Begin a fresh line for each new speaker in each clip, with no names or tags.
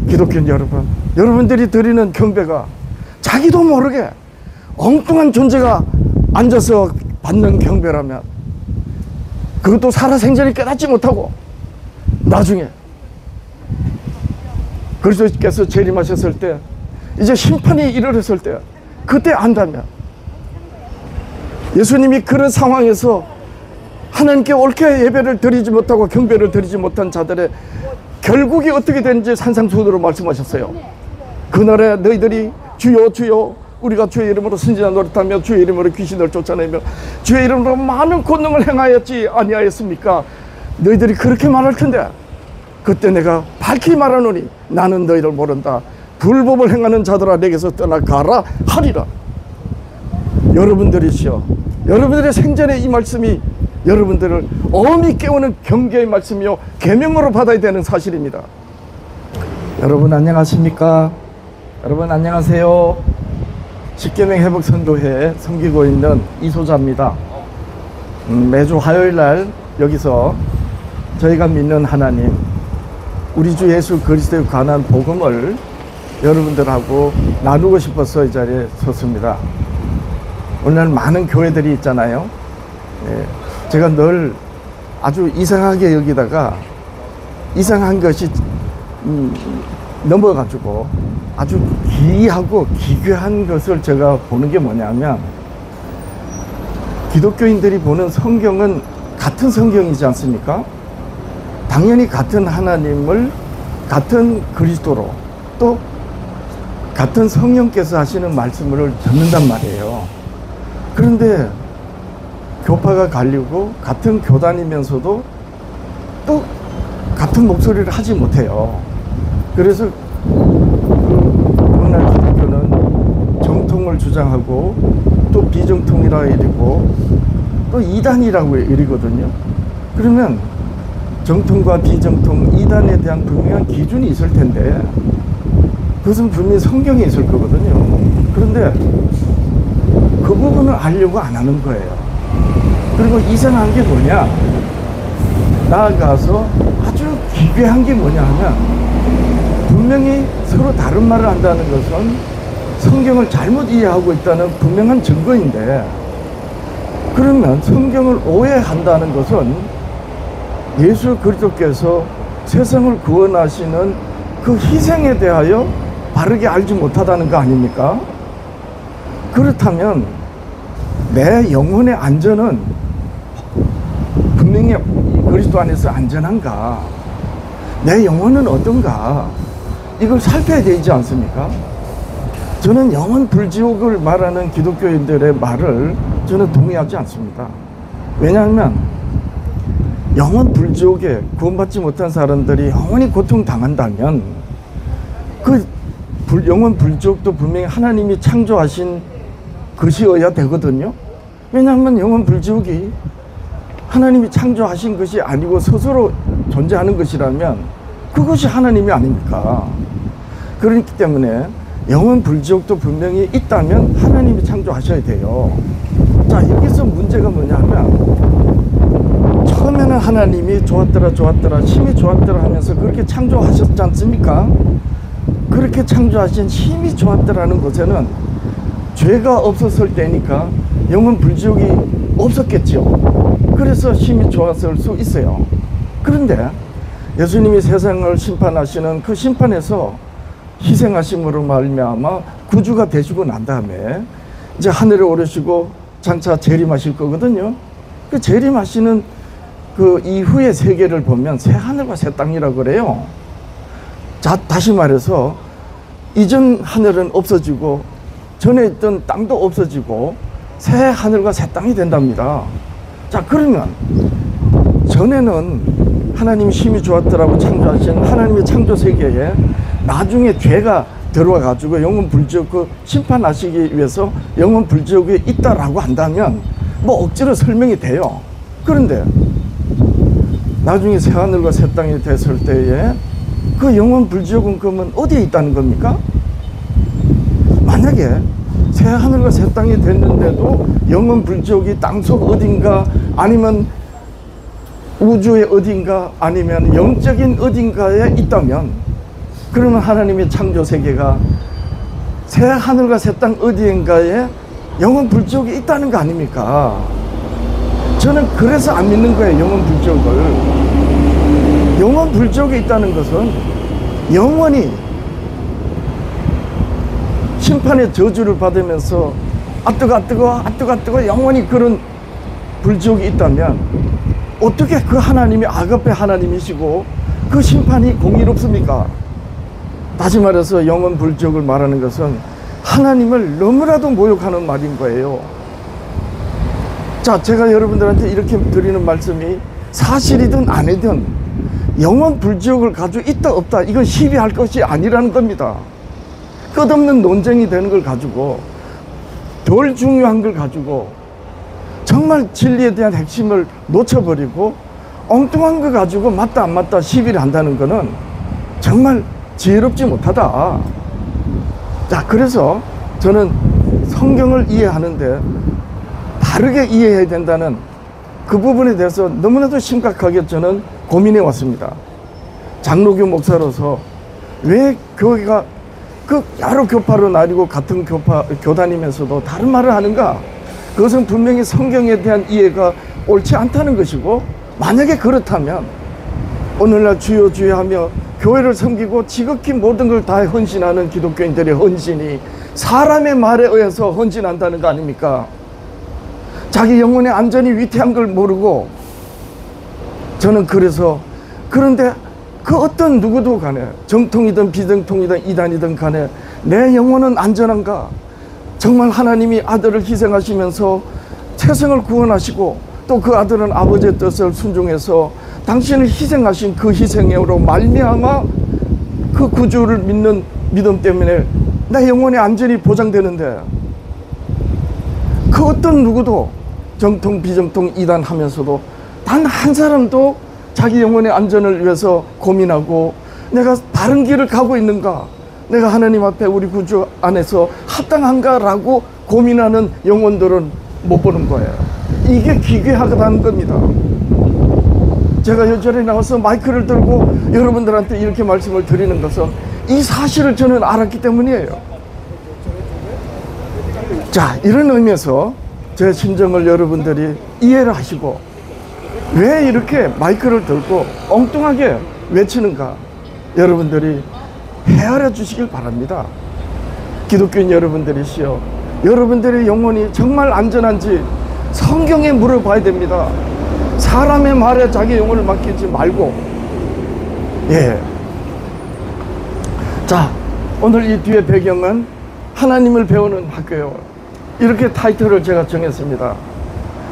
기독교 여러분, 여러분들이 드리는 경배가 자기도 모르게 엉뚱한 존재가 앉아서 받는 경배라면, 그것도 살아생전에 깨닫지 못하고 나중에 그리스도께서 재림하셨을 때, 이제 심판이 이르렀을 때, 그때 안다면, 예수님이 그런 상황에서 하나님께 옳게 예배를 드리지 못하고 경배를 드리지 못한 자들의 결국이 어떻게 되는지 산상수훈으로 말씀하셨어요. 그날에 너희들이 주여 주여 우리가 주의 이름으로 선지자 노릇하며 주의 이름으로 귀신을 쫓아내며 주의 이름으로 많은 권능을 행하였지 아니하였습니까? 너희들이 그렇게 말할 텐데, 그때 내가 밝히 말하노니 나는 너희를 모른다. 불법을 행하는 자들아 내게서 떠나가라 하리라. 여러분들이시여, 여러분들의 생전에 이 말씀이 여러분들을 엄히 깨우는 경계의 말씀이요 계명으로 받아야 되는 사실입니다. 여러분 안녕하십니까? 여러분 안녕하세요. 십계명 회복 선교회에 섬기고 있는 이소자입니다. 매주 화요일날 여기서 저희가 믿는 하나님, 우리 주 예수 그리스도에 관한 복음을 여러분들하고 나누고 싶어서 이 자리에 섰습니다. 오늘 많은 교회들이 있잖아요. 제가 늘 아주 이상하게 여기다가 이상한 것이 넘어가지고 아주 기이하고 기괴한 것을 제가 보는 게 뭐냐면, 기독교인들이 보는 성경은 같은 성경이지 않습니까? 당연히 같은 하나님을 같은 그리스도로 또 같은 성령께서 하시는 말씀을 듣는단 말이에요. 그런데 교파가 갈리고 같은 교단이면서도 또 같은 목소리를 하지 못해요. 그래서 오늘날 기독교는 정통을 주장하고 또 비정통이라 이러고 또 이단이라고 이러거든요. 그러면 정통과 비정통, 이단에 대한 분명한 기준이 있을 텐데 그것은 분명히 성경에 있을 거거든요. 그런데 그 부분을 알려고 안 하는 거예요. 그리고 이상한 게 뭐냐, 나아가서 아주 기괴한 게 뭐냐 하면, 분명히 서로 다른 말을 한다는 것은 성경을 잘못 이해하고 있다는 분명한 증거인데, 그러면 성경을 오해한다는 것은 예수 그리스도께서 세상을 구원하시는 그 희생에 대하여 바르게 알지 못하다는 거 아닙니까? 그렇다면 내 영혼의 안전은 분명히 그리스도 안에서 안전한가, 내 영혼은 어떤가, 이걸 살펴야 되지 않습니까? 저는 영혼 불지옥을 말하는 기독교인들의 말을 저는 동의하지 않습니다. 왜냐하면 영혼 불지옥에 구원받지 못한 사람들이 영원히 고통당한다면 그 영혼 불지옥도 분명히 하나님이 창조하신 것이어야 되거든요. 왜냐하면 영혼 불지옥이 하나님이 창조하신 것이 아니고 스스로 존재하는 것이라면 그것이 하나님이 아닙니까? 그렇기 때문에 영혼 불지옥도 분명히 있다면 하나님이 창조하셔야 돼요. 자, 여기서 문제가 뭐냐면, 처음에는 하나님이 좋았더라 좋았더라 힘이 좋았더라 하면서 그렇게 창조하셨지 않습니까? 그렇게 창조하신 힘이 좋았더라는 것에는 죄가 없었을 때니까 영혼 불지옥이 없었겠죠. 그래서 힘이 좋았을 수 있어요. 그런데 예수님이 세상을 심판하시는 그 심판에서 희생하심으로 말미암아 구주가 되시고 난 다음에 이제 하늘에 오르시고 장차 재림하실 거거든요. 그 재림하시는 그 이후의 세계를 보면 새 하늘과 새 땅이라고 그래요. 자, 다시 말해서 이전 하늘은 없어지고 전에 있던 땅도 없어지고 새 하늘과 새 땅이 된답니다. 자, 그러면 전에는 하나님이 힘이 좋았더라고 창조하신 하나님의 창조 세계에 나중에 죄가 들어와 가지고 영혼 불지옥 그 심판하시기 위해서 영혼 불지옥에 있다라고 한다면 뭐 억지로 설명이 돼요. 그런데 나중에 새 하늘과 새 땅이 됐을 때에 그 영혼 불지옥은 그러면 어디에 있다는 겁니까? 만약에 새 하늘과 새 땅이 됐는데도 영혼 불지옥이 땅속 어딘가 아니면 우주의 어딘가 아니면 영적인 어딘가에 있다면 그러면 하나님의 창조 세계가 새 하늘과 새 땅 어디인가에 영원 불족이 있다는 거 아닙니까? 저는 그래서 안 믿는 거예요, 영원 불족을. 영원 불족이 있다는 것은 영원히 심판의 저주를 받으면서 아 뜨거 영원히 그런 불족이 있다면 어떻게 그 하나님이 아가페 하나님이시고 그 심판이 공의롭습니까? 다시 말해서 영원 불족을 말하는 것은 하나님을 너무나도 모욕하는 말인 거예요. 자, 제가 여러분들한테 이렇게 드리는 말씀이 사실이든 아니든 영원 불족을 가지고 있다 없다 이건 시비할 것이 아니라는 겁니다. 끝없는 논쟁이 되는 걸 가지고 덜 중요한 걸 가지고 정말 진리에 대한 핵심을 놓쳐버리고 엉뚱한 거 가지고 맞다 안 맞다 시비를 한다는 거는 정말 지혜롭지 못하다. 자, 그래서 저는 성경을 이해하는데 다르게 이해해야 된다는 그 부분에 대해서 너무나도 심각하게 저는 고민해 왔습니다. 장로교 목사로서 왜 교회가 그 여러 교파로 나뉘고 같은 교단이면서도 다른 말을 하는가? 그것은 분명히 성경에 대한 이해가 옳지 않다는 것이고, 만약에 그렇다면 오늘날 주여 주여 하며 교회를 섬기고 지극히 모든 걸 다 헌신하는 기독교인들의 헌신이 사람의 말에 의해서 헌신한다는 거 아닙니까? 자기 영혼의 안전이 위태한 걸 모르고, 저는 그래서, 그런데 그 어떤 누구도 간에 정통이든 비정통이든 이단이든 간에 내 영혼은 안전한가? 정말 하나님이 아들을 희생하시면서 세상을 구원하시고 또 그 아들은 아버지의 뜻을 순종해서 당신을 희생하신 그 희생으로 말미암아 그 구주를 믿는 믿음 때문에 내 영혼의 안전이 보장되는데, 그 어떤 누구도 정통 비정통 이단 하면서도 단 한 사람도 자기 영혼의 안전을 위해서 고민하고 내가 바른 길을 가고 있는가, 내가 하나님 앞에 우리 구주 안에서 합당한가라고 고민하는 영혼들은 못 보는 거예요. 이게 기괴하다는 겁니다. 제가 여전히 나와서 마이크를 들고 여러분들한테 이렇게 말씀을 드리는 것은 이 사실을 저는 알았기 때문이에요. 자, 이런 의미에서 제 심정을 여러분들이 이해를 하시고 왜 이렇게 마이크를 들고 엉뚱하게 외치는가 여러분들이 헤아려 주시길 바랍니다. 기독교인 여러분들이시여, 여러분들의 영혼이 정말 안전한지 성경에 물어봐야 됩니다. 사람의 말에 자기 영혼을 맡기지 말고. 예. 자, 오늘 이 뒤에 배경은 하나님을 배우는 학교요. 이렇게 타이틀을 제가 정했습니다.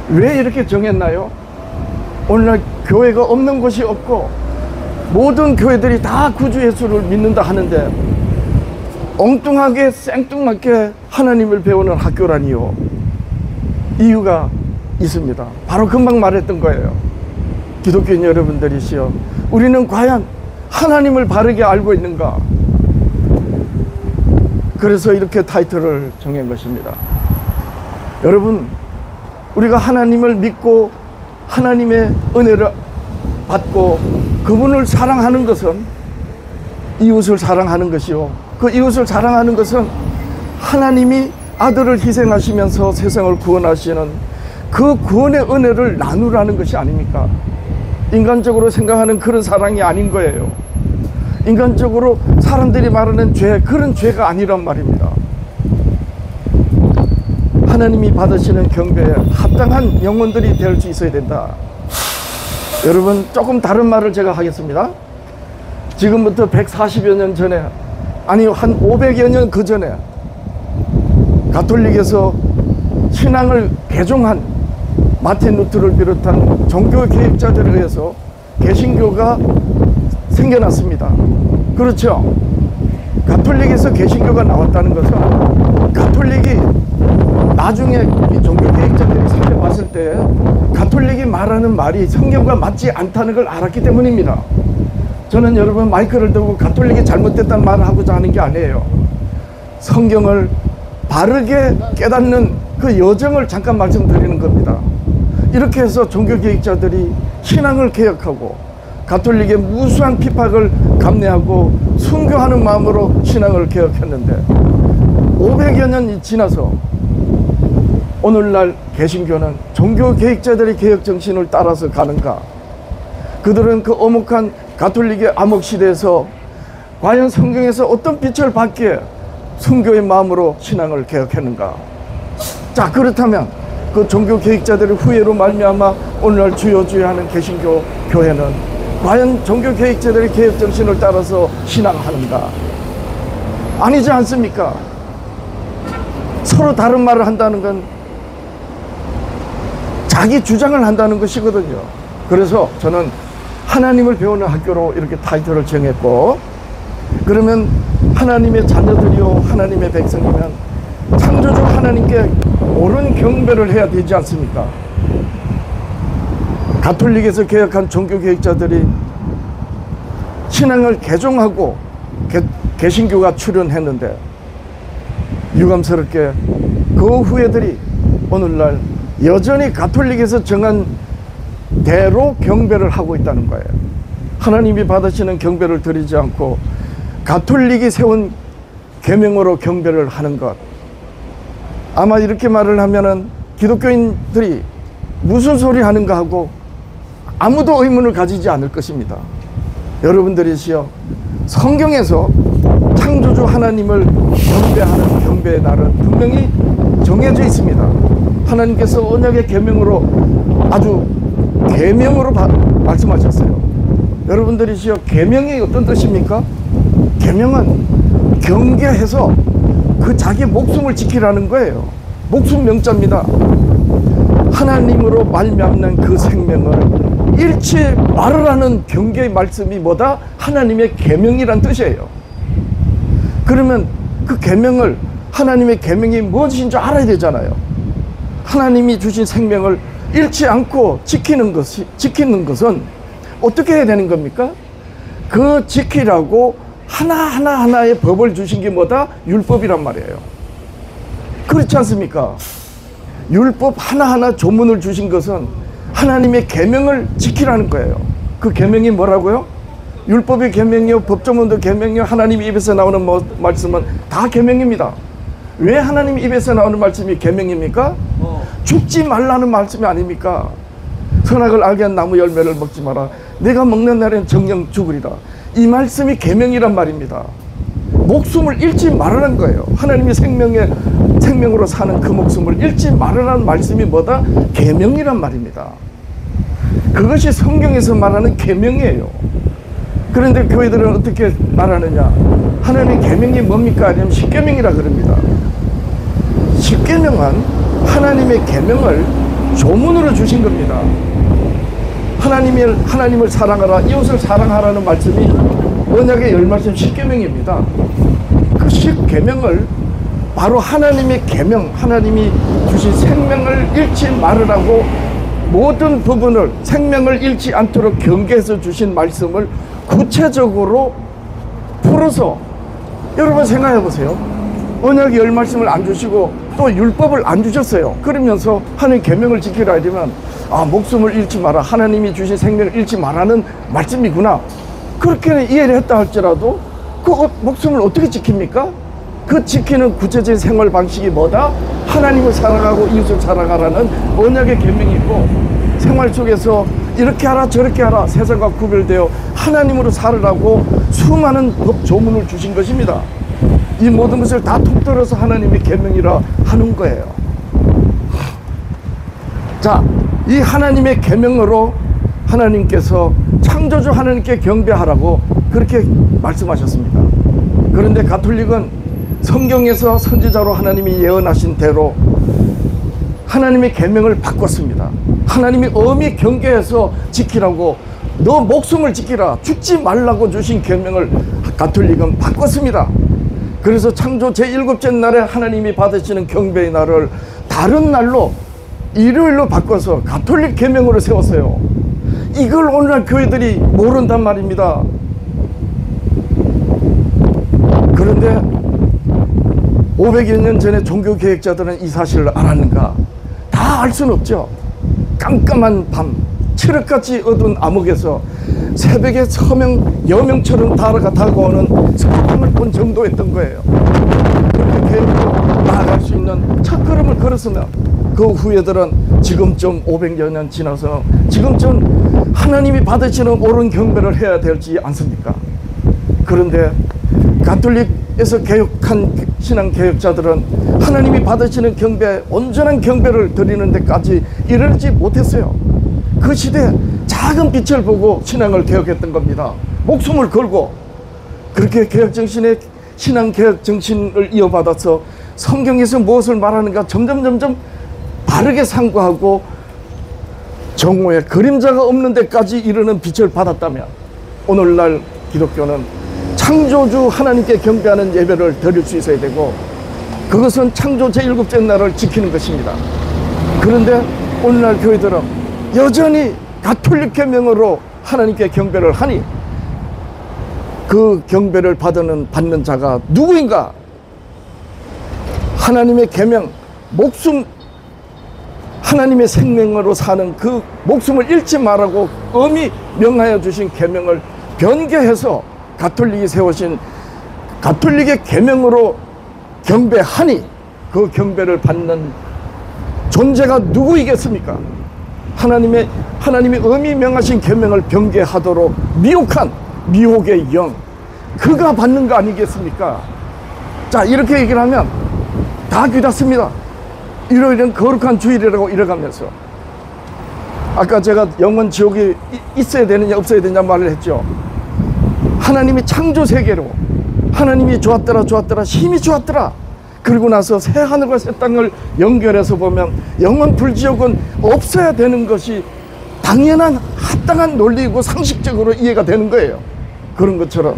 왜 이렇게 정했나요? 오늘날 교회가 없는 곳이 없고 모든 교회들이 다 구주 예수를 믿는다 하는데 엉뚱하게 생뚱맞게 하나님을 배우는 학교라니요. 이유가 있습니다. 바로 금방 말했던 거예요. 기독교인 여러분들이시여, 우리는 과연 하나님을 바르게 알고 있는가? 그래서 이렇게 타이틀을 정한 것입니다. 여러분, 우리가 하나님을 믿고 하나님의 은혜를 받고 그분을 사랑하는 것은 이웃을 사랑하는 것이요, 그 이웃을 사랑하는 것은 하나님이 아들을 희생하시면서 세상을 구원하시는 그 구원의 은혜를 나누라는 것이 아닙니까? 인간적으로 생각하는 그런 사랑이 아닌 거예요. 인간적으로 사람들이 말하는 죄, 그런 죄가 아니란 말입니다. 하나님이 받으시는 경배에 합당한 영혼들이 될 수 있어야 된다. 여러분, 조금 다른 말을 제가 하겠습니다. 지금부터 140여 년 전에, 아니 한 500여 년 그 전에 가톨릭에서 신앙을 개종한 마틴 루터를 비롯한 종교 개혁자들에 의해서 개신교가 생겨났습니다. 그렇죠? 가톨릭에서 개신교가 나왔다는 것은 가톨릭이 나중에 이 종교 개혁자들이 살펴봤을 때 가톨릭이 말하는 말이 성경과 맞지 않다는 걸 알았기 때문입니다. 저는 여러분 마이크를 들고 가톨릭이 잘못됐다는 말을 하고자 하는 게 아니에요. 성경을 바르게 깨닫는 그 여정을 잠깐 말씀드리는 겁니다. 이렇게 해서 종교개혁자들이 신앙을 개혁하고 가톨릭의 무수한 핍박을 감내하고 순교하는 마음으로 신앙을 개혁했는데 500여 년이 지나서 오늘날 개신교는 종교 개혁자들의 개혁 정신을 따라서 가는가? 그들은 그 엄혹한 가톨릭의 암흑 시대에서 과연 성경에서 어떤 빛을 받기에 순교의 마음으로 신앙을 개혁했는가? 자, 그렇다면 그 종교 개혁자들의 후예로 말미암아 오늘날 주여주여하는 개신교 교회는 과연 종교 개혁자들의 개혁 정신을 따라서 신앙하는가? 아니지 않습니까? 서로 다른 말을 한다는 건 자기 주장을 한다는 것이거든요. 그래서 저는 하나님을 배우는 학교로 이렇게 타이틀을 정했고, 그러면 하나님의 자녀들이요 하나님의 백성이면 창조주 하나님께 옳은 경배를 해야 되지 않습니까? 가톨릭에서 개혁한 종교개혁자들이 신앙을 개종하고 개신교가 출현했는데 유감스럽게 그 후예들이 오늘날 여전히 가톨릭에서 정한 대로 경배를 하고 있다는 거예요. 하나님이 받으시는 경배를 드리지 않고 가톨릭이 세운 계명으로 경배를 하는 것, 아마 이렇게 말을 하면은 기독교인들이 무슨 소리 하는가 하고 아무도 의문을 가지지 않을 것입니다. 여러분들이시여, 성경에서 창조주 하나님을 경배하는 경배의 날은 분명히 정해져 있습니다. 하나님께서 언약의 계명으로 아주 계명으로 말씀하셨어요. 여러분들이시여, 계명이 어떤 뜻입니까? 계명은 경계해서 그 자기 목숨을 지키라는 거예요. 목숨 명자입니다. 하나님으로 말미암는 그 생명을 잃지 말으라는 경계의 말씀이 뭐다? 하나님의 계명이란 뜻이에요. 그러면 그 계명을, 하나님의 계명이 무엇인 줄 알아야 되잖아요. 하나님이 주신 생명을 잃지 않고 지키는 것은 어떻게 해야 되는 겁니까? 그 지키라고 하나의 법을 주신 게 뭐다? 율법이란 말이에요. 그렇지 않습니까? 율법 하나하나 조문을 주신 것은 하나님의 계명을 지키라는 거예요. 그 계명이 뭐라고요? 율법의 계명이요, 법조문도 계명이요, 하나님 입에서 나오는 말씀은 다 계명입니다. 왜 하나님 입에서 나오는 말씀이 계명입니까? 죽지 말라는 말씀이 아닙니까? 선악을 알게 한 나무 열매를 먹지 마라. 내가 먹는 날엔 정녕 죽으리라. 이 말씀이 계명이란 말입니다. 목숨을 잃지 말으라는 거예요. 하나님이 생명으로 사는 그 목숨을 잃지 말으라는 말씀이 뭐다? 계명이란 말입니다. 그것이 성경에서 말하는 계명이에요. 그런데 교회들은 어떻게 말하느냐? 하나님의 계명이 뭡니까? 아니면 십계명이라 그럽니다. 십계명은 하나님의 계명을 조문으로 주신 겁니다. 하나님을 사랑하라, 이웃을 사랑하라는 말씀이 언약의 10말씀 십계명입니다. 그 십계명을 바로 하나님의 계명, 하나님이 주신 생명을 잃지 말으라고 모든 부분을 생명을 잃지 않도록 경계해서 주신 말씀을 구체적으로 풀어서, 여러분 생각해 보세요. 언약의 10말씀을 안 주시고 또 율법을 안 주셨어요. 그러면서 하나님 계명을 지키라 하면, 아, 목숨을 잃지 마라, 하나님이 주신 생명을 잃지 마라는 말씀이구나, 그렇게 이해를 했다 할지라도 그 목숨을 어떻게 지킵니까? 그 지키는 구체적인 생활 방식이 뭐다? 하나님을 사랑하고 이웃을 사랑하라는 언약의 계명이고, 생활 속에서 이렇게 하라 저렇게 하라, 세상과 구별되어 하나님으로 살으라고 수많은 법 조문을 주신 것입니다. 이 모든 것을 다 통틀어서 하나님의 계명이라 하는 거예요. 자, 이 하나님의 계명으로 하나님께서 창조주 하나님께 경배하라고 그렇게 말씀하셨습니다. 그런데 가톨릭은 성경에서 선지자로 하나님이 예언하신 대로 하나님의 계명을 바꿨습니다. 하나님이 엄히 경계해서 지키라고, 너 목숨을 지키라, 죽지 말라고 주신 계명을 가톨릭은 바꿨습니다. 그래서 창조 제7째 날에 하나님이 받으시는 경배의 날을 다른 날로 일요일로 바꿔서 가톨릭 계명으로 세웠어요. 이걸 오늘날 교회들이 모른단 말입니다. 그런데 500여 년 전에 종교개혁자들은 이 사실을 알았는가? 다 알 수는 없죠. 깜깜한 밤, 칠흑같이 어두운 암흑에서 새벽에 여명처럼 다가오는 성령을 본 정도였던 거예요. 그렇게 계획으로 나아갈 수 있는 첫걸음을 걸었으면 그 후예들은 지금쯤 500여 년 지나서 지금쯤 하나님이 받으시는 옳은 경배를 해야 되지 않습니까? 그런데 가톨릭에서 개혁한 신앙 개혁자들은 하나님이 받으시는 경배, 온전한 경배를 드리는 데까지 이르지 못했어요. 그 시대에 작은 빛을 보고 신앙을 개혁했던 겁니다. 목숨을 걸고 그렇게 개혁정신의 신앙 개혁정신을 이어받아서 성경에서 무엇을 말하는가 점점 바르게 상고하고 정오의 그림자가 없는 데까지 이르는 빛을 받았다면 오늘날 기독교는 창조주 하나님께 경배하는 예배를 드릴 수 있어야 되고 그것은 창조 제7째 날을 지키는 것입니다. 그런데 오늘날 교회들은 여전히 가톨릭 계명으로 하나님께 경배를 하니 그 경배를 받는 자가 누구인가? 하나님의 계명, 목숨, 하나님의 생명으로 사는 그 목숨을 잃지 말라고 엄히 명하여 주신 계명을 변개해서 가톨릭이 세우신 가톨릭의 계명으로 경배하니 그 경배를 받는 존재가 누구이겠습니까? 하나님이 엄히 명하신 계명을 변개하도록 미혹한 미혹의 영, 그가 받는 거 아니겠습니까? 자, 이렇게 얘기를 하면 다 귀닫습니다. 일요일은 거룩한 주일이라고 이래가면서 아까 제가 영원 지옥이 있어야 되느냐 없어야 되느냐 말을 했죠. 하나님이 창조 세계로 하나님이 좋았더라 힘이 좋았더라 그리고 나서 새 하늘과 새 땅을 연결해서 보면 영원 불지옥은 없어야 되는 것이 당연한 합당한 논리이고 상식적으로 이해가 되는 거예요. 그런 것처럼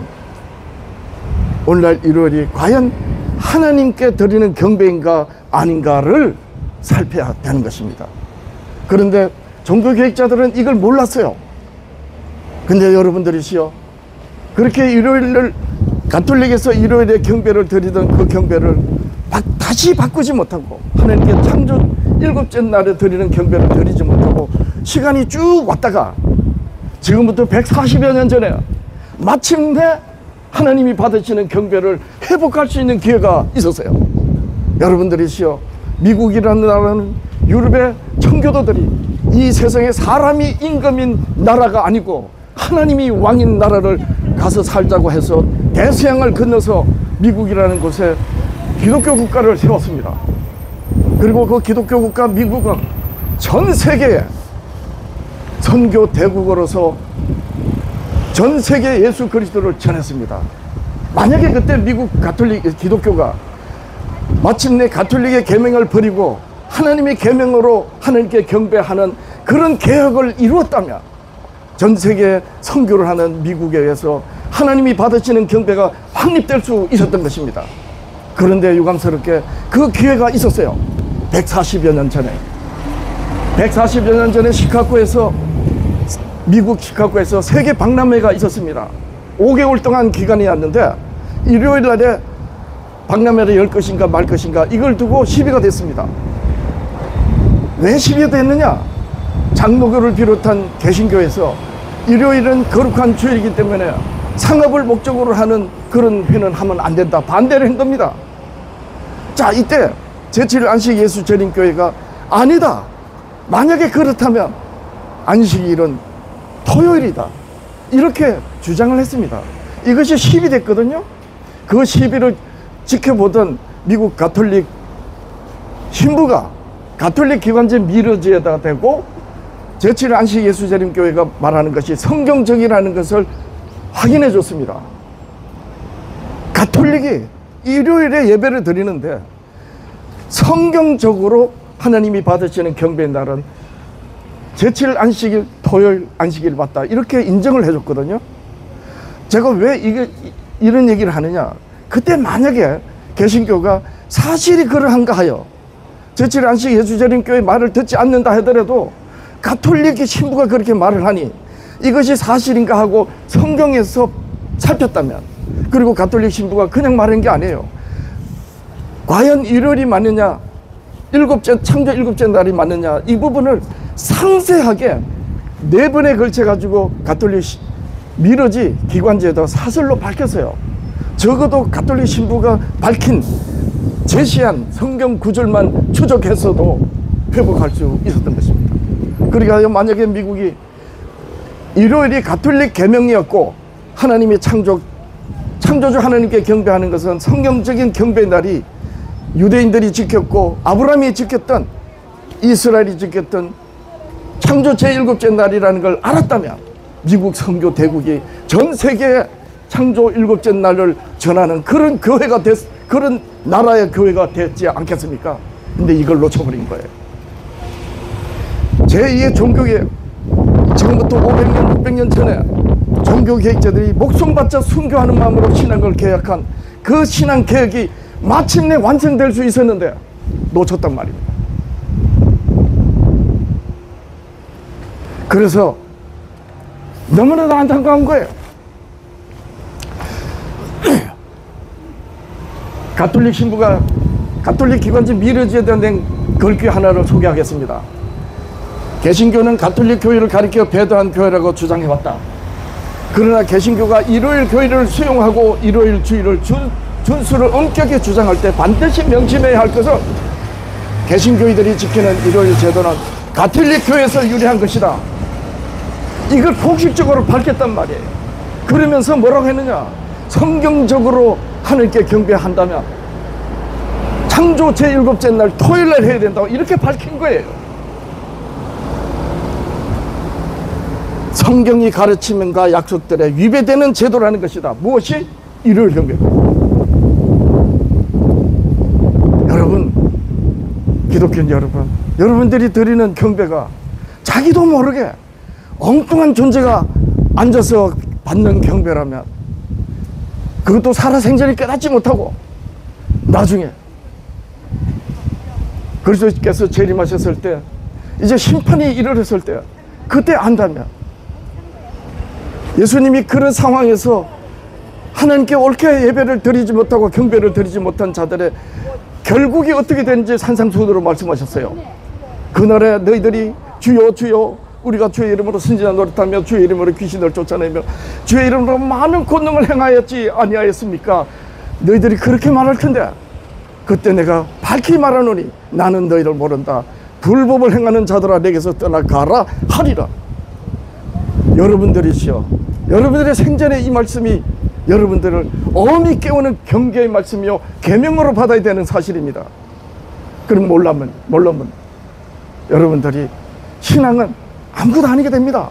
오늘날 일요일이 과연 하나님께 드리는 경배인가 아닌가를 살펴야 되는 것입니다. 그런데 종교개혁자들은 이걸 몰랐어요. 근데 여러분들이시여 그렇게 일요일을 가톨릭에서 일요일에 경배를 드리던 그 경배를 다시 바꾸지 못하고 하나님께 창조 7째 날에 드리는 경배를 드리지 못하고 시간이 쭉 왔다가 지금부터 140여 년 전에 마침내 하나님이 받으시는 경배를 회복할 수 있는 기회가 있었어요. 여러분들이시여 미국이라는 나라는 유럽의 청교도들이 이 세상에 사람이 임금인 나라가 아니고 하나님이 왕인 나라를 가서 살자고 해서 대서양을 건너서 미국이라는 곳에 기독교 국가를 세웠습니다. 그리고 그 기독교 국가 미국은 전 세계에 선교 대국으로서 전 세계 예수 그리스도를 전했습니다. 만약에 그때 미국 가톨릭 기독교가 마침내 가톨릭의 계명을 버리고 하나님의 계명으로 하나님께 경배하는 그런 개혁을 이루었다면 전 세계에 선교를 하는 미국에 의해서 하나님이 받으시는 경배가 확립될 수 있었던 것입니다. 그런데 유감스럽게 그 기회가 있었어요. 140여 년 전에 140여 년 전에 미국 시카고에서 세계 박람회가 있었습니다. 5개월 동안 기간이었는데 일요일 날에 박람회를 열 것인가 말 것인가 이걸 두고 시비가 됐습니다. 왜 시비가 됐느냐? 장로교를 비롯한 개신교에서 일요일은 거룩한 주일이기 때문에 상업을 목적으로 하는 그런 회는 하면 안 된다, 반대를 한 겁니다. 자, 이때 제7일 안식 예수재림교회가 아니다, 만약에 그렇다면 안식일은 토요일이다, 이렇게 주장을 했습니다. 이것이 시비 됐거든요. 그 시비를 지켜보던 미국 가톨릭 신부가 가톨릭 기관지 미러지에다 대고 제7일 안식 예수재림교회가 말하는 것이 성경적이라는 것을 확인해 줬습니다. 가톨릭이 일요일에 예배를 드리는데 성경적으로 하나님이 받으시는 경배의 날은 제7일 안식일, 토요일 안식일 맞다, 이렇게 인정을 해줬거든요. 제가 왜 이런 얘기를 하느냐, 그때 만약에 개신교가 사실이 그러한가 하여 제7일 안식 예수재림교회 말을 듣지 않는다 하더라도 가톨릭의 신부가 그렇게 말을 하니 이것이 사실인가 하고 성경에서 살폈다면, 그리고 가톨릭 신부가 그냥 말한 게 아니에요. 과연 일요일이 맞느냐, 창조 7째 날이 맞느냐, 이 부분을 상세하게 4번에 걸쳐 가지고 가톨릭 미러지 기관지에다 사설로 밝혔어요. 적어도 가톨릭 신부가 밝힌 제시한 성경 구절만 추적했어도 회복할 수 있었던 것입니다. 그러니까 만약에 미국이 일요일이 가톨릭 계명이었고 하나님이 창조주 하나님께 경배하는 것은 성경적인 경배의 날이 유대인들이 지켰고 아브라함이 지켰던, 이스라엘이 지켰던 창조 제7째 날이라는 걸 알았다면 미국 선교 대국이 전 세계에 창조 7째 날을 전하는 그런 교회가 그런 나라의 교회가 됐지 않겠습니까? 근데 이걸 놓쳐버린 거예요. 제2의 종교개혁, 지금부터 500년, 600년 전에 종교개혁자들이 목숨 바쳐 순교하는 마음으로 신앙을 개혁한 그 신앙 개혁이 마침내 완성될 수 있었는데 놓쳤단 말입니다. 그래서 너무나도 안타까운 거예요. 가톨릭 신부가 가톨릭 기관지 미러지에 대한 글귀 하나를 소개하겠습니다. 개신교는 가톨릭 교회를 가리켜 배도한 교회라고 주장해왔다. 그러나 개신교가 일요일 교회를 수용하고 일요일 주일을 준수를 엄격히 주장할 때 반드시 명심해야 할 것은 개신교인들이 지키는 일요일 제도는 가톨릭 교회에서 유래한 것이다. 이걸 공식적으로 밝혔단 말이에요. 그러면서 뭐라고 했느냐? 성경적으로 하나님께 경배한다면 창조 제7째 날 토요일날 해야 된다고 이렇게 밝힌 거예요. 성경이 가르치면과 약속들에 위배되는 제도라는 것이다. 무엇이? 일요일 경배. 여러분, 기독교인 여러분, 여러분들이 드리는 경배가 자기도 모르게 엉뚱한 존재가 앉아서 받는 경배라면 그것도 살아생전에 깨닫지 못하고 나중에 그리스도께서 재림하셨을 때 이제 심판이 이르렀을 때 그때 안다면 예수님이 그런 상황에서 하나님께 옳게 예배를 드리지 못하고 경배를 드리지 못한 자들의 결국이 어떻게 되는지 산상수훈으로 말씀하셨어요. 그날에 너희들이 주여 주여 우리가 주의 이름으로 선지자 노릇하며 주의 이름으로 귀신을 쫓아내며 주의 이름으로 많은 권능을 행하였지 아니하였습니까? 너희들이 그렇게 말할 텐데 그때 내가 밝히 말하노니 나는 너희를 모른다. 불법을 행하는 자들아 내게서 떠나가라 하리라. 여러분들이시여, 여러분들의 생전에 이 말씀이 여러분들을 엄히 깨우는 경계의 말씀이요 계명으로 받아야 되는 사실입니다. 그럼 몰라면 여러분들이 신앙은 아무것도 아니게 됩니다.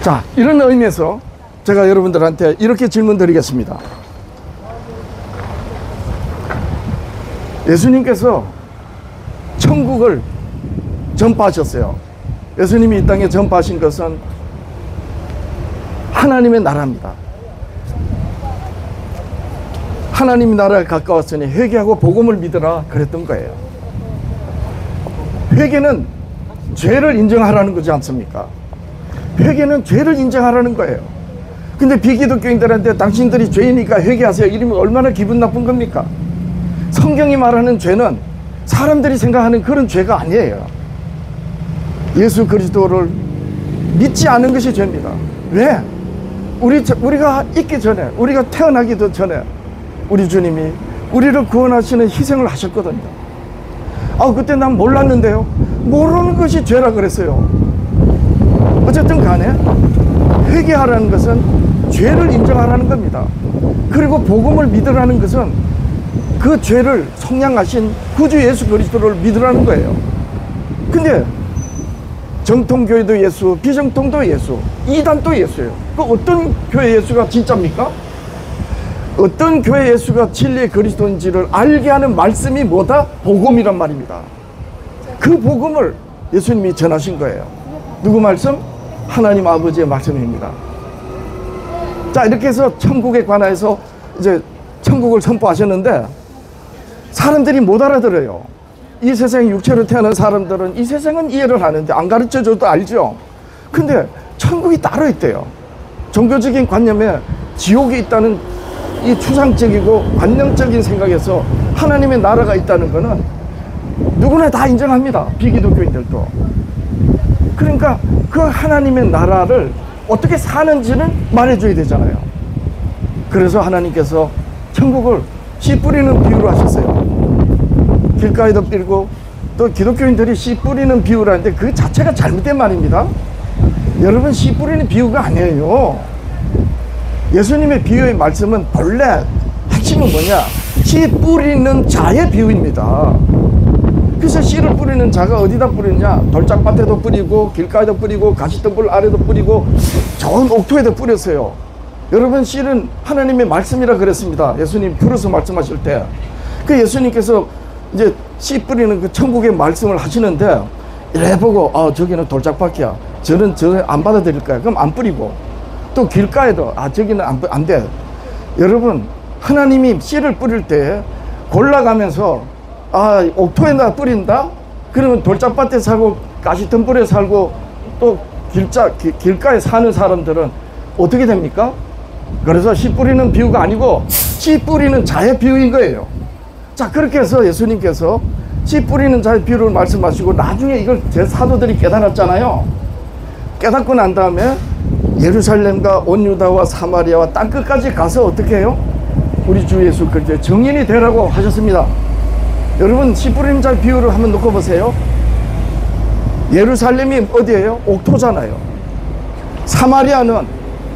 자, 이런 의미에서 제가 여러분들한테 이렇게 질문 드리겠습니다. 예수님께서 천국을 전파하셨어요. 예수님이 이 땅에 전파하신 것은 하나님의 나라입니다. 하나님 나라에 가까웠으니 회개하고 복음을 믿으라 그랬던 거예요. 회개는 죄를 인정하라는 거지 않습니까? 회개는 죄를 인정하라는 거예요. 근데 비기독교인들한테 당신들이 죄이니까 회개하세요 이러면 얼마나 기분 나쁜 겁니까? 성경이 말하는 죄는 사람들이 생각하는 그런 죄가 아니에요. 예수 그리스도를 믿지 않은 것이 죄입니다. 왜? 우리가 있기 전에, 우리가 태어나기도 전에 우리 주님이 우리를 구원하시는 희생을 하셨거든요. 그때 난 몰랐는데요. 모르는 것이 죄라 그랬어요. 어쨌든 간에 회개하라는 것은 죄를 인정하라는 겁니다. 그리고 복음을 믿으라는 것은 그 죄를 속량하신 구주 예수 그리스도를 믿으라는 거예요. 근데 정통교회도 예수, 비정통도 예수, 이단도 예수예요. 그 어떤 교회 예수가 진짜입니까? 어떤 교회 예수가 진리의 그리스도인지를 알게 하는 말씀이 뭐다? 복음이란 말입니다. 그 복음을 예수님이 전하신 거예요. 누구 말씀? 하나님 아버지의 말씀입니다. 자, 이렇게 해서 천국에 관하여서 이제 천국을 선포하셨는데 사람들이 못 알아들어요. 이 세상에 육체로 태어난 사람들은 이 세상은 이해를 하는데 안 가르쳐줘도 알죠. 근데 천국이 따로 있대요. 종교적인 관념에 지옥이 있다는 이 추상적이고 관념적인 생각에서 하나님의 나라가 있다는 거는 누구나 다 인정합니다. 비기독교인들도. 그러니까 그 하나님의 나라를 어떻게 사는지는 말해줘야 되잖아요. 그래서 하나님께서 천국을 씨 뿌리는 비유로 하셨어요. 길가에도 뿌리고, 또 기독교인들이 씨 뿌리는 비유를 하는데 그 자체가 잘못된 말입니다. 여러분, 씨 뿌리는 비유가 아니에요. 예수님의 비유의 말씀은 본래 핵심은 뭐냐? 씨 뿌리는 자의 비유입니다. 그래서 씨를 뿌리는 자가 어디다 뿌리느냐? 돌짝밭에도 뿌리고, 길가에도 뿌리고, 가시덤불 아래도 뿌리고, 좋은 옥토에도 뿌렸어요. 여러분, 씨는 하나님의 말씀이라 그랬습니다. 예수님 풀어서 말씀하실 때. 그 예수님께서 이제 씨 뿌리는 그 천국의 말씀을 하시는데, 이래 보고, 저기는 돌짝밭이야. 저는 저 안 받아들일 거야. 그럼 안 뿌리고. 또 길가에도, 저기는 안 돼. 여러분, 하나님이 씨를 뿌릴 때 골라가면서, 옥토에다 뿌린다? 그러면 돌짝밭에 살고, 가시덤불에 살고, 또 길가에 사는 사람들은 어떻게 됩니까? 그래서 씨 뿌리는 비유가 아니고 씨 뿌리는 자의 비유인 거예요. 자, 그렇게 해서 예수님께서 씨 뿌리는 자의 비유를 말씀하시고, 나중에 이걸 제 사도들이 깨달았잖아요. 깨닫고 난 다음에 예루살렘과 온 유다와 사마리아와 땅끝까지 가서 어떻게 해요? 우리 주 예수 그리스도의 증인이 되라고 하셨습니다. 여러분, 씨 뿌리는 자의 비유를 한번 놓고 보세요. 예루살렘이 어디예요? 옥토잖아요. 사마리아는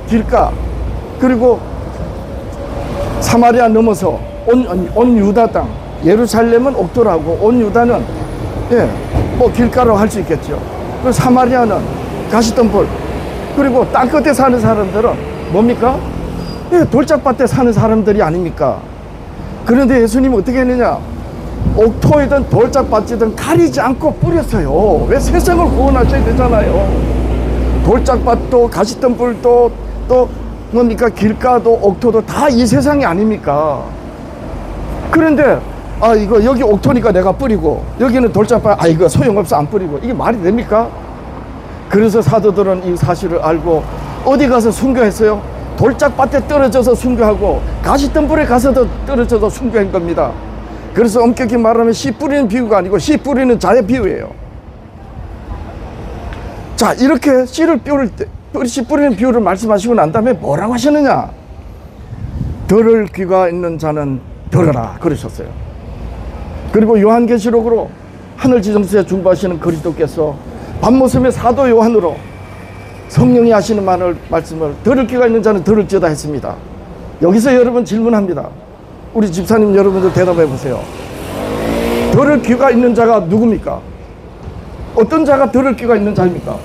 길가, 그리고 사마리아 넘어서 온 유다 땅. 예루살렘은 옥토라고, 온 유다는 길가로 할 수 있겠죠. 그리고 사마리아는 가시덤불. 그리고 땅끝에 사는 사람들은 뭡니까? 돌짝밭에 사는 사람들이 아닙니까? 그런데 예수님은 어떻게 했느냐? 옥토이든 돌짝밭이든 가리지 않고 뿌렸어요. 왜 세상을 구원하셔야 되잖아요. 돌짝밭도 가시덤불도 또 뭡니까? 길가도 옥토도 다 이 세상이 아닙니까? 그런데 이거 여기 옥토니까 내가 뿌리고, 여기는 돌짝밭, 이거 소용없어 안 뿌리고, 이게 말이 됩니까? 그래서 사도들은 이 사실을 알고 어디 가서 순교했어요? 돌짝밭에 떨어져서 순교하고, 가시덤불에 가서도 떨어져서 순교한 겁니다. 그래서 엄격히 말하면 씨 뿌리는 비유가 아니고 씨 뿌리는 자의 비유예요. 자, 이렇게 씨를 뿌릴 때, 씨 뿌리는 비유를 말씀하시고 난 다음에 뭐라고 하셨느냐? 들을 귀가 있는 자는 들으라 그러셨어요. 그리고 요한계시록으로 하늘지정세에 중보하시는 그리스도께서 밤모섬의 사도 요한으로 성령이 하시는 말씀을 들을 귀가 있는 자는 들을지어다 했습니다. 여기서 여러분 질문합니다. 우리 집사님 여러분들 대답해 보세요. 들을 귀가 있는 자가 누굽니까? 어떤 자가 들을 귀가 있는 자입니까?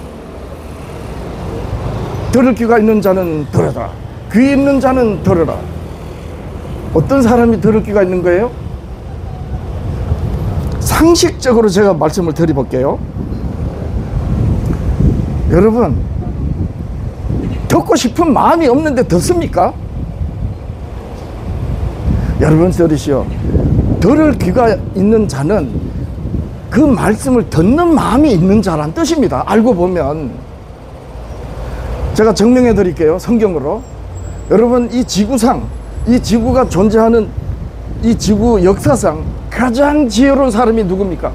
들을 귀가 있는 자는 들으라. 귀 있는 자는 들으라. 어떤 사람이 들을 귀가 있는 거예요? 상식적으로 제가 말씀을 드려볼게요. 여러분, 듣고 싶은 마음이 없는데 듣습니까? 여러분 들으시오. 들을 귀가 있는 자는 그 말씀을 듣는 마음이 있는 자란 뜻입니다. 알고 보면. 제가 증명해 드릴게요. 성경으로. 여러분, 이 지구상, 이 지구가 존재하는 이 지구 역사상 가장 지혜로운 사람이 누굽니까?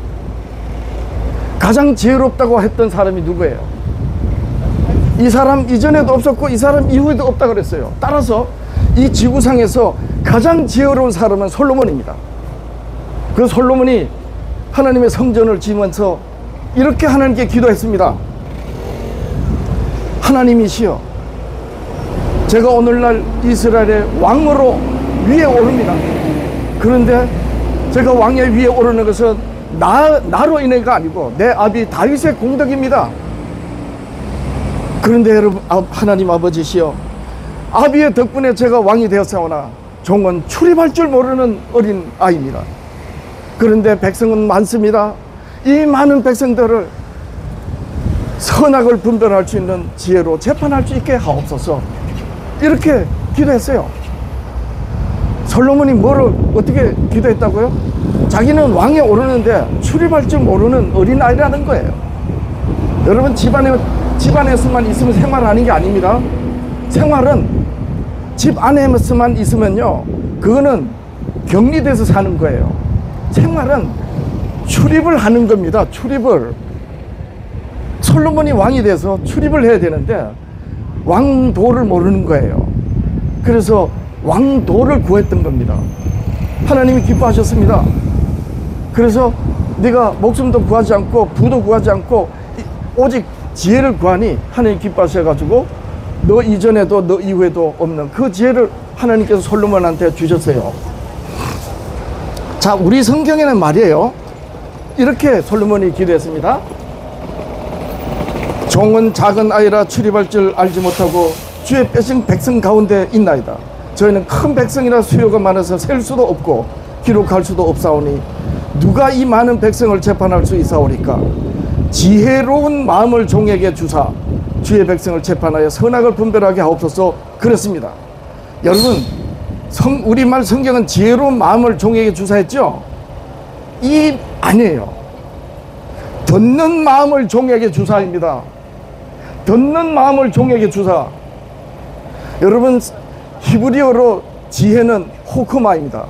가장 지혜롭다고 했던 사람이 누구예요? 이 사람 이전에도 없었고 이 사람 이후에도 없다 그랬어요. 따라서 이 지구상에서 가장 지혜로운 사람은 솔로몬입니다. 그 솔로몬이 하나님의 성전을 지으면서 이렇게 하나님께 기도했습니다. 하나님이시여, 제가 오늘날 이스라엘의 왕으로 위에 오릅니다. 그런데 제가 왕의 위에 오르는 것은 나로 인해가 아니고 내 아비 다윗의 공덕입니다. 그런데 여러분, 하나님 아버지시여, 아비의 덕분에 제가 왕이 되었사오나 종은 출입할 줄 모르는 어린 아이입니다. 그런데 백성은 많습니다. 이 많은 백성들을 선악을 분별할 수 있는 지혜로 재판할 수 있게 하옵소서. 이렇게 기도했어요. 솔로몬이 뭐를 어떻게 기도했다고요? 자기는 왕에 오르는데 출입할 줄 모르는 어린아이라는 거예요. 여러분, 집안에서만 있으면 생활하는 게 아닙니다. 생활은 집 안에서만 있으면요, 그거는 격리돼서 사는 거예요. 생활은 출입을 하는 겁니다. 출입을. 솔로몬이 왕이 돼서 출입을 해야 되는데 왕도를 모르는 거예요. 그래서 왕도를 구했던 겁니다. 하나님이 기뻐하셨습니다. 그래서 네가 목숨도 구하지 않고 부도 구하지 않고 오직 지혜를 구하니 하나님 기뻐하셔가지고 너 이전에도 너 이후에도 없는 그 지혜를 하나님께서 솔로몬한테 주셨어요. 자, 우리 성경에는 말이에요, 이렇게 솔로몬이 기도했습니다. 종은 작은 아이라 출입할 줄 알지 못하고 주의 빼신 백성 가운데 있나이다. 저희는 큰 백성이라 수요가 많아서 셀 수도 없고 기록할 수도 없사오니 누가 이 많은 백성을 재판할 수 있사오리까. 지혜로운 마음을 종에게 주사 주의 백성을 재판하여 선악을 분별하게 하옵소서. 그랬습니다. 여러분, 우리말 성경은 지혜로운 마음을 종에게 주사했죠? 이 아니에요. 듣는 마음을 종에게 주사입니다. 듣는 마음을 종에게 주사. 여러분, 히브리어로 지혜는 호크마입니다.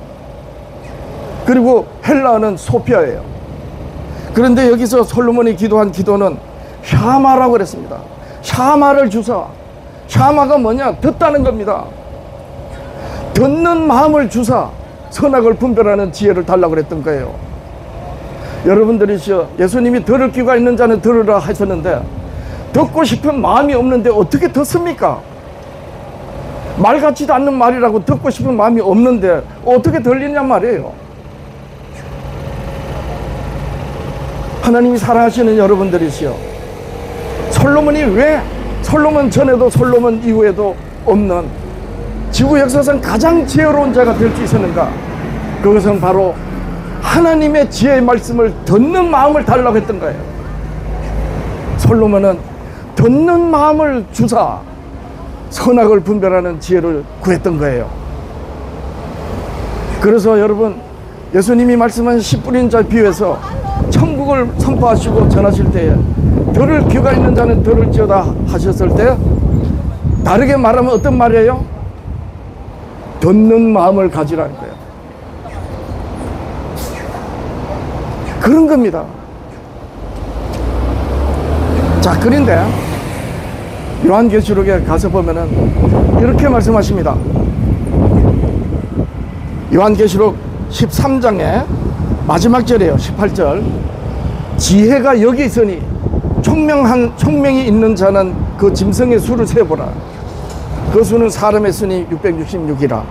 그리고 헬라어는 소피아예요. 그런데 여기서 솔로몬이 기도한 기도는 샤마라고 그랬습니다. 샤마를 주사. 샤마가 뭐냐? 듣다는 겁니다. 듣는 마음을 주사 선악을 분별하는 지혜를 달라고 그랬던 거예요. 여러분들이시여, 예수님이 들을 귀가 있는 자는 들으라 하셨는데 듣고 싶은 마음이 없는데 어떻게 듣습니까? 말 같지도 않는 말이라고 듣고 싶은 마음이 없는데 어떻게 들리냔 말이에요. 하나님이 사랑하시는 여러분들이시여, 솔로몬이 왜 솔로몬 전에도 솔로몬 이후에도 없는 지구 역사상 가장 지혜로운 자가 될 수 있었는가? 그것은 바로 하나님의 지혜의 말씀을 듣는 마음을 달라고 했던 거예요. 솔로몬은 듣는 마음을 주사 선악을 분별하는 지혜를 구했던 거예요. 그래서 여러분, 예수님이 말씀한 씨 뿌린 자 비유에서 천국을 선포하시고 전하실 때에 들을 귀가 있는 자는 들을지어다 하셨을 때 다르게 말하면 어떤 말이에요? 듣는 마음을 가지라는 거예요. 그런 겁니다. 자, 그런데 요한계시록에 가서 보면은 이렇게 말씀하십니다. 요한계시록 13장에 마지막 절이에요. 18절. 지혜가 여기 있으니 총명이 있는 자는 그 짐승의 수를 세보라. 그 수는 사람의 수니 666이라.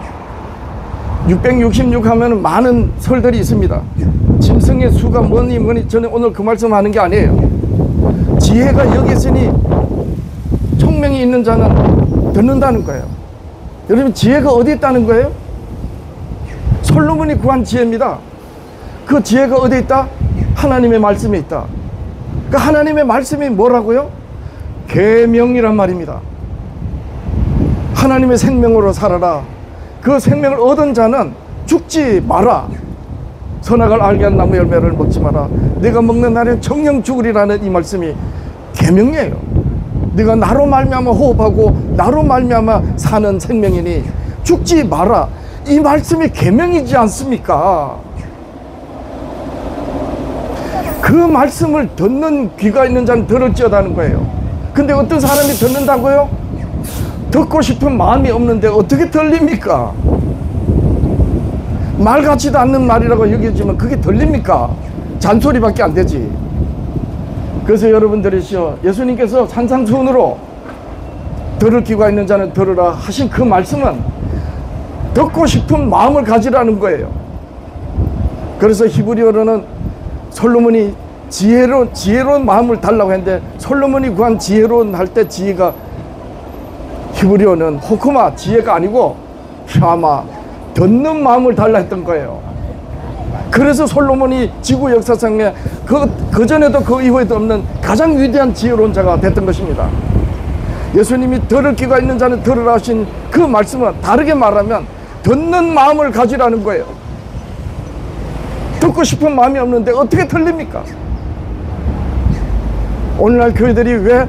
666 하면 많은 설들이 있습니다. 짐승의 수가 뭐니 저는 오늘 그 말씀하는 게 아니에요. 지혜가 여기 있으니 총명이 있는 자는 듣는다는 거예요. 여러분, 지혜가 어디 있다는 거예요? 솔로몬이 구한 지혜입니다. 그 지혜가 어디 있다? 하나님의 말씀에 있다. 그 하나님의 말씀이 뭐라고요? 계명이란 말입니다. 하나님의 생명으로 살아라. 그 생명을 얻은 자는 죽지 마라. 선악을 알게 한 나무 열매를 먹지 마라. 네가 먹는 날에 정령 죽으리라는 이 말씀이 계명이에요. 네가 나로 말미암아 호흡하고 나로 말미암아 사는 생명이니 죽지 마라. 이 말씀이 계명이지 않습니까? 그 말씀을 듣는 귀가 있는 자는 들을지어다는 거예요. 근데 어떤 사람이 듣는다고요? 듣고 싶은 마음이 없는데 어떻게 들립니까? 말 같지도 않는 말이라고 여겨지면 그게 들립니까? 잔소리밖에 안 되지. 그래서 여러분들이시여, 예수님께서 산상수훈으로 들을 귀가 있는 자는 들으라 하신 그 말씀은 듣고 싶은 마음을 가지라는 거예요. 그래서 히브리어로는 솔로몬이 지혜로운 마음을 달라고 했는데, 솔로몬이 구한 지혜로운 할 때 지혜가 히브리어는 호크마, 지혜가 아니고 샤마, 듣는 마음을 달라 했던 거예요. 그래서 솔로몬이 지구 역사상에 그 전에도 그 이후에도 없는 가장 위대한 지혜로운 자가 됐던 것입니다. 예수님이 들을 귀가 있는 자는 들으라 하신 그 말씀은 다르게 말하면 듣는 마음을 가지라는 거예요. 듣고 싶은 마음이 없는데 어떻게 들립니까? 오늘날 교회들이 왜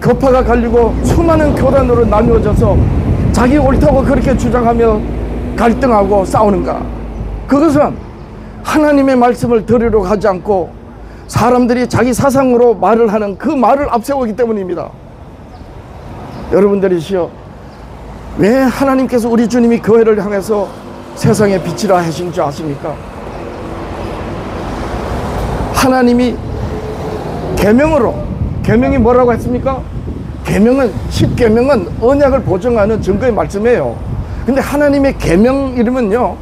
거파가 갈리고 수많은 교단으로 나누어져서 자기 옳다고 그렇게 주장하며 갈등하고 싸우는가? 그것은 하나님의 말씀을 들으러 가지 않고 사람들이 자기 사상으로 말을 하는 그 말을 앞세우기 때문입니다. 여러분들이시여, 왜 하나님께서 우리 주님이 교회를 향해서 세상의 빛이라 하신 줄 아십니까? 하나님이 계명으로, 계명이 뭐라고 했습니까? 계명은, 10계명은 언약을 보증하는 증거의 말씀이에요. 근데 하나님의 계명 이름은요,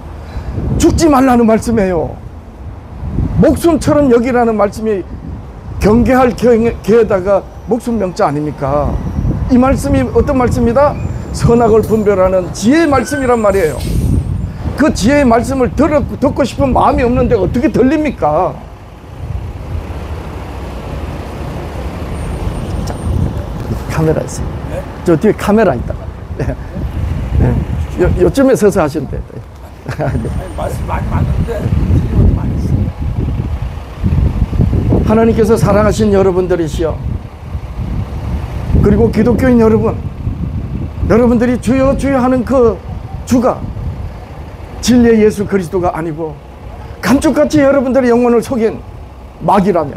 죽지 말라는 말씀이에요. 목숨처럼 여기라는 말씀이 경계할 계에다가 목숨 명자 아닙니까? 이 말씀이 어떤 말씀이다? 선악을 분별하는 지혜의 말씀이란 말이에요. 그 지혜의 말씀을 듣고 싶은 마음이 없는데 어떻게 들립니까? 자, 카메라 있어요. 네? 저 뒤에 카메라 있다. 네. 네. 요쯤에 서서 하시면 돼요.
말씀 많이 맞는데 틀림없이 많이 있어요.
하나님께서 사랑하신 여러분들이시여, 그리고 기독교인 여러분, 여러분들이 주여 주여 하는 그 주가 진리의 예수 그리스도가 아니고 감쪽같이 여러분들의 영혼을 속인 마귀라면,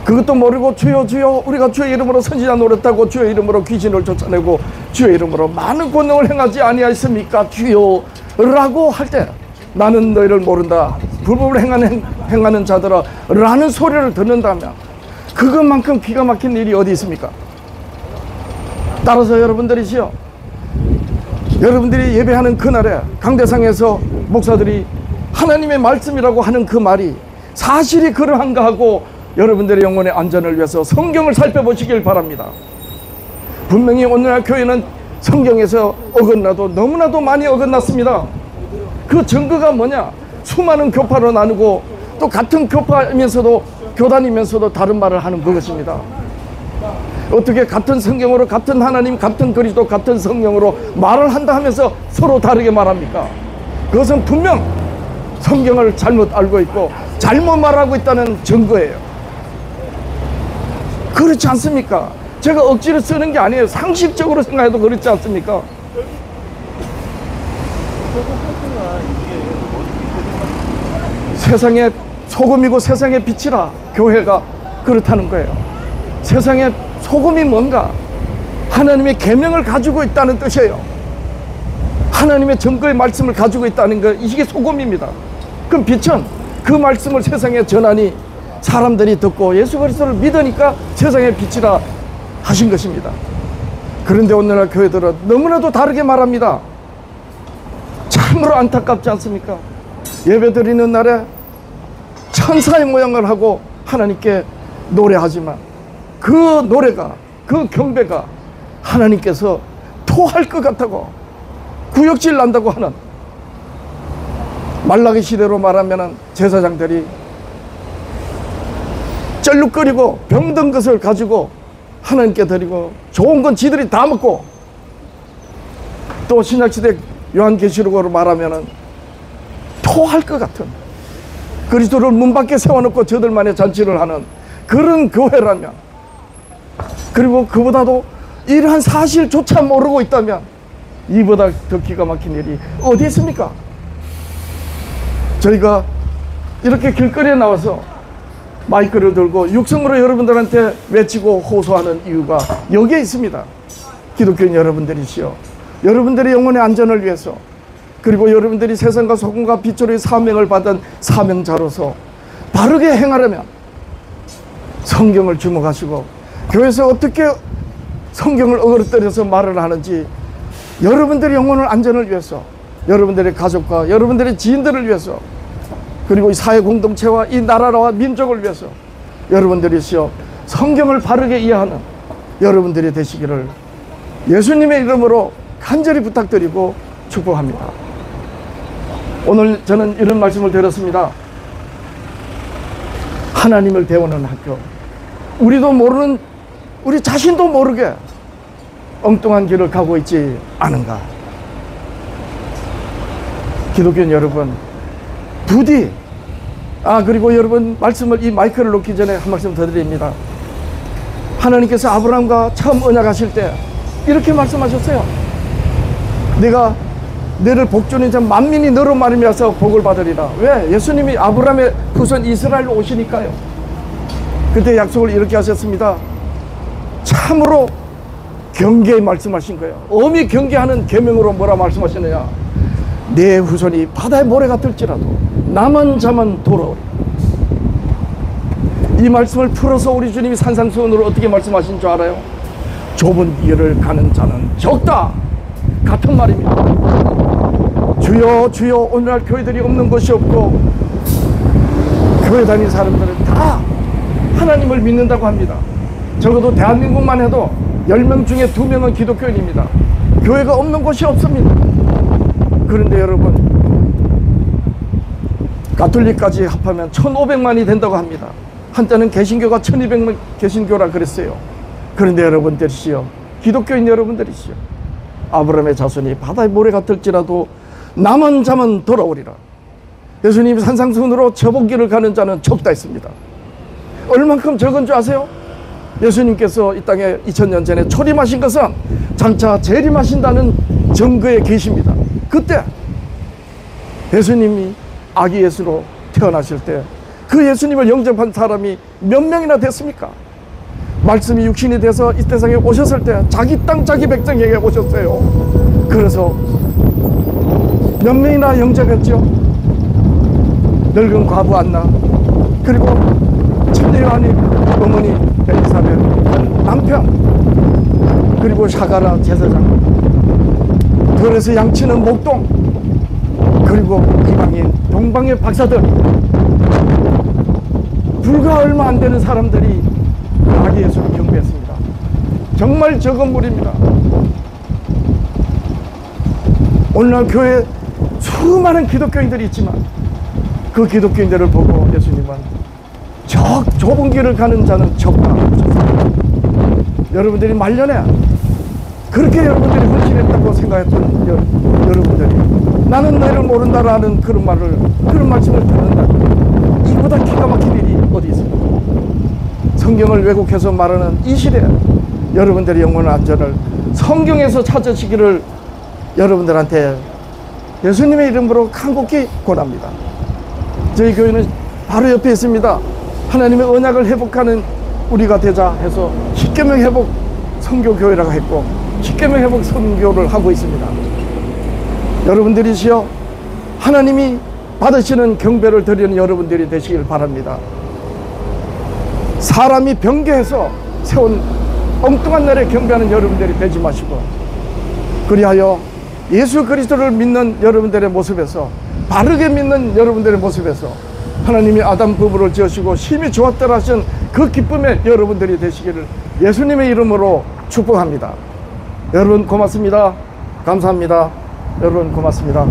그것도 모르고 주여 주여 우리가 주의 이름으로 선지자 노렸다고 주의 이름으로 귀신을 쫓아내고 주의 이름으로 많은 권능을 행하지 아니하였습니까 주여 라고 할 때, 나는 너희를 모른다 불법을 행하는 자들아 라는 소리를 듣는다면 그것만큼 기가 막힌 일이 어디 있습니까? 따라서 여러분들이시여, 여러분들이 예배하는 그날에 강대상에서 목사들이 하나님의 말씀이라고 하는 그 말이 사실이 그러한가 하고 여러분들의 영혼의 안전을 위해서 성경을 살펴보시길 바랍니다. 분명히 오늘날 교회는 성경에서 어긋나도 너무나도 많이 어긋났습니다. 그 증거가 뭐냐? 수많은 교파로 나누고 또 같은 교파이면서도 교단이면서도 다른 말을 하는 그것입니다. 어떻게 같은 성경으로, 같은 하나님, 같은 그리스도, 같은 성령으로 말을 한다 하면서 서로 다르게 말합니까? 그것은 분명 성경을 잘못 알고 있고 잘못 말하고 있다는 증거예요. 그렇지 않습니까? 제가 억지로 쓰는 게 아니에요. 상식적으로 생각해도 그렇지 않습니까? 세상의 소금이고 세상의 빛이라 교회가 그렇다는 거예요. 세상의 소금이 뭔가? 하나님의 계명을 가지고 있다는 뜻이에요. 하나님의 증거의 말씀을 가지고 있다는 것, 이게 소금입니다. 그럼 빛은 그 말씀을 세상에 전하니 사람들이 듣고 예수 그리스도를 믿으니까 세상의 빛이라 하신 것입니다. 그런데 오늘날 교회들은 너무나도 다르게 말합니다. 참으로 안타깝지 않습니까? 예배 드리는 날에 천사의 모양을 하고 하나님께 노래하지만 그 노래가, 그 경배가 하나님께서 토할 것 같다고, 구역질 난다고 하는, 말라기 시대로 말하면 제사장들이 쩔룩거리고 병든 것을 가지고 하나님께 드리고 좋은 건 지들이 다 먹고, 또 신약시대 요한계시록으로 말하면 토할 것 같은, 그리스도를 문 밖에 세워놓고 저들만의 잔치를 하는 그런 교회라면, 그리고 그보다도 이러한 사실조차 모르고 있다면 이보다 더 기가 막힌 일이 어디 있습니까? 저희가 이렇게 길거리에 나와서 마이크를 들고 육성으로 여러분들한테 외치고 호소하는 이유가 여기에 있습니다. 기독교인 여러분들이시여, 여러분들의 영혼의 안전을 위해서, 그리고 여러분들이 세상과 소금과 빛으로의 사명을 받은 사명자로서 바르게 행하려면 성경을 주목하시고, 교회에서 어떻게 성경을 어그러뜨려서 말을 하는지, 여러분들의 영혼의 안전을 위해서, 여러분들의 가족과 여러분들의 지인들을 위해서, 그리고 이 사회 공동체와 이 나라와 민족을 위해서 여러분들이시여 성경을 바르게 이해하는 여러분들이 되시기를 예수님의 이름으로 간절히 부탁드리고 축복합니다. 오늘 저는 이런 말씀을 드렸습니다. 하나님을 배우는 학교, 우리도 모르는, 우리 자신도 모르게 엉뚱한 길을 가고 있지 않은가. 기독교인 여러분, 부디, 그리고 여러분, 말씀을, 이 마이크를 놓기 전에 한 말씀 더 드립니다. 하나님께서 아브라함과 처음 언약하실 때 이렇게 말씀하셨어요. 내가 너를 복주는 자 만민이 너로 말미암아서 복을 받으리라. 왜? 예수님이 아브라함의 후손 이스라엘로 오시니까요. 그때 약속을 이렇게 하셨습니다. 참으로 경계에 말씀하신 거예요. 엄히 경계하는 계명으로 뭐라 말씀하시느냐. 내 후손이 바다의 모래가 들지라도 남은 자만 돌아오리. 이 말씀을 풀어서 우리 주님이 산상수훈으로 어떻게 말씀하신 줄 알아요? 좁은 길을 가는 자는 적다. 같은 말입니다. 주여 주여 오늘날 교회들이 없는 곳이 없고 교회 다니는 사람들은 다 하나님을 믿는다고 합니다. 적어도 대한민국만 해도 10명 중에 2명은 기독교인입니다. 교회가 없는 곳이 없습니다. 그런데 여러분, 가톨릭까지 합하면 1500만이 된다고 합니다. 한때는 개신교가 1200만 개신교라 그랬어요. 그런데 여러분들이시여, 기독교인 여러분들이시여, 아브라함의 자손이 바다의 모래가 들지라도 남은 자만 돌아오리라. 예수님이 산상수훈으로 저번 길을 가는 자는 적다 했습니다. 얼만큼 적은 줄 아세요? 예수님께서 이 땅에 2000년 전에 초림하신 것은 장차 재림하신다는 증거에 계십니다. 그때 예수님이 아기 예수로 태어나실 때 그 예수님을 영접한 사람이 몇 명이나 됐습니까? 말씀이 육신이 돼서 이 세상에 오셨을 때 자기 땅 자기 백성에게 오셨어요. 그래서 몇 명이나 영접했죠? 늙은 과부 안나, 그리고 천녀 요한의 어머니 엘리사벳, 남편, 그리고 샤가라 제사장, 들에서 양치는 목동, 그리고 이방인 동방의 박사들, 불과 얼마 안 되는 사람들이 아기 예수를 경배했습니다. 정말 적은 무리입니다. 오늘날 교회에 수많은 기독교인들이 있지만 그 기독교인들을 보고 예수님은 좁은 길을 가는 자는 적다. 여러분들이 말년에 그렇게 여러분들이 헌신했다고 생각했던 여러분들이 나는 너를 모른다라는 그런 말씀을 듣는다. 이보다 기가 막힌 일이 어디 있습니까? 성경을 왜곡해서 말하는 이 시대에 여러분들의 영혼의 안전을 성경에서 찾으시기를 여러분들한테 예수님의 이름으로 간곡히 권합니다. 저희 교회는 바로 옆에 있습니다. 하나님의 언약을 회복하는 우리가 되자 해서 십계명 회복 선교교회라고 했고 십계명 회복 선교를 하고 있습니다. 여러분들이시여 하나님이 받으시는 경배를 드리는 여러분들이 되시길 바랍니다. 사람이 변개해서 세운 엉뚱한 날에 경배하는 여러분들이 되지 마시고 그리하여 예수 그리스도를 믿는 여러분들의 모습에서 바르게 믿는 여러분들의 모습에서 하나님이 아담 부부를 지으시고 심히 좋았더라 하신 그 기쁨의 여러분들이 되시기를 예수님의 이름으로 축복합니다. 여러분 고맙습니다. 감사합니다. 여러분 고맙습니다.